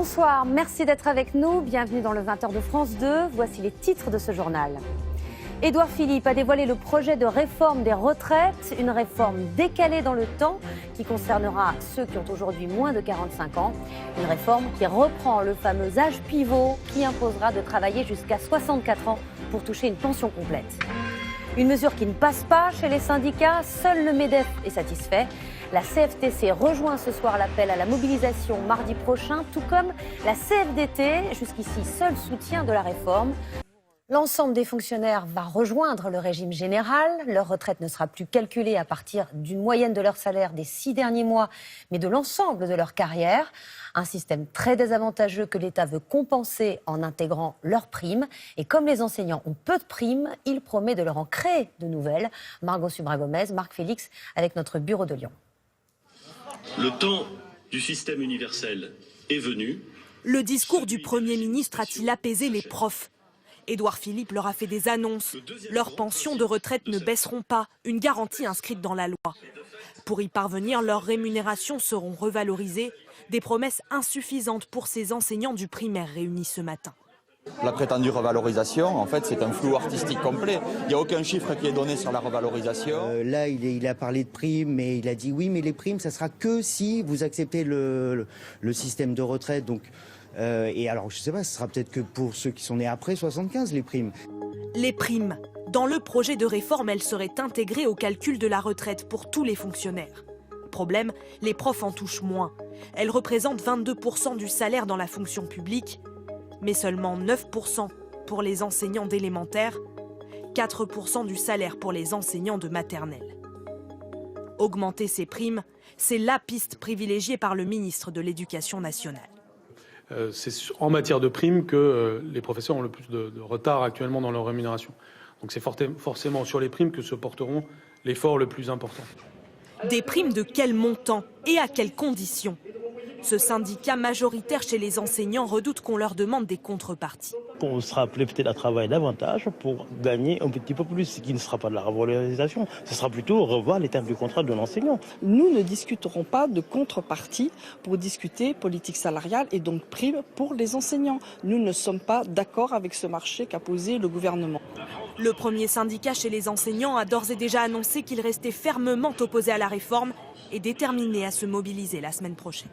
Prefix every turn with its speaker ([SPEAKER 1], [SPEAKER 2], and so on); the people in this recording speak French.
[SPEAKER 1] Bonsoir, merci d'être avec nous. Bienvenue dans le 20h de France 2. Voici les titres de ce journal. Édouard Philippe a dévoilé le projet de réforme des retraites, une réforme décalée dans le temps qui concernera ceux qui ont aujourd'hui moins de 45 ans. Une réforme qui reprend le fameux âge pivot qui imposera de travailler jusqu'à 64 ans pour toucher une pension complète. Une mesure qui ne passe pas chez les syndicats, seul le MEDEF est satisfait. La CFTC rejoint ce soir l'appel à la mobilisation mardi prochain, tout comme la CFDT, jusqu'ici seul soutien de la réforme. L'ensemble des fonctionnaires va rejoindre le régime général. Leur retraite ne sera plus calculée à partir d'une moyenne de leur salaire des 6 derniers mois, mais de l'ensemble de leur carrière. Un système très désavantageux que l'État veut compenser en intégrant leurs primes. Et comme les enseignants ont peu de primes, il promet de leur en créer de nouvelles. Margot Subra-Gomez, Marc Félix avec notre bureau de Lyon.
[SPEAKER 2] Le temps du système universel est venu.
[SPEAKER 3] Le discours du Premier ministre a-t-il apaisé les profs ? Édouard Philippe leur a fait des annonces. Leurs pensions de retraite ne baisseront pas, une garantie inscrite dans la loi. Pour y parvenir, leurs rémunérations seront revalorisées. Des promesses insuffisantes pour ces enseignants du primaire réunis ce matin.
[SPEAKER 4] La prétendue revalorisation, en fait, c'est un flou artistique complet. Il n'y a aucun chiffre qui est donné sur la revalorisation.
[SPEAKER 5] Là, il a parlé de primes, mais il a dit oui, mais les primes, ça sera que si vous acceptez le système de retraite. Donc, et alors, je ne sais pas, ce sera peut-être que pour ceux qui sont nés après 75, les primes. Les primes.
[SPEAKER 3] Dans le projet de réforme, elles seraient intégrées au calcul de la retraite pour tous les fonctionnaires. Problème, les profs en touchent moins. Elles représentent 22% du salaire dans la fonction publique, mais seulement 9% pour les enseignants d'élémentaire, 4% du salaire pour les enseignants de maternelle. Augmenter ces primes, c'est la piste privilégiée par le ministre de l'Éducation nationale.
[SPEAKER 6] C'est en matière de primes que les professeurs ont le plus de retard actuellement dans leur rémunération. Donc c'est forcément sur les primes que se porteront l'effort le plus important.
[SPEAKER 3] Des primes de quel montant et à quelles conditions ? Ce syndicat majoritaire chez les enseignants redoute qu'on leur demande des contreparties.
[SPEAKER 7] On sera appelé peut-être à travailler davantage pour gagner un petit peu plus, ce qui ne sera pas de la revalorisation. Ce sera plutôt revoir les termes du contrat de l'enseignant.
[SPEAKER 8] Nous ne discuterons pas de contrepartie pour discuter politique salariale et donc primes pour les enseignants. Nous ne sommes pas d'accord avec ce marché qu'a posé le gouvernement.
[SPEAKER 3] Le premier syndicat chez les enseignants a d'ores et déjà annoncé qu'il restait fermement opposé à la réforme et déterminé à se mobiliser la semaine prochaine.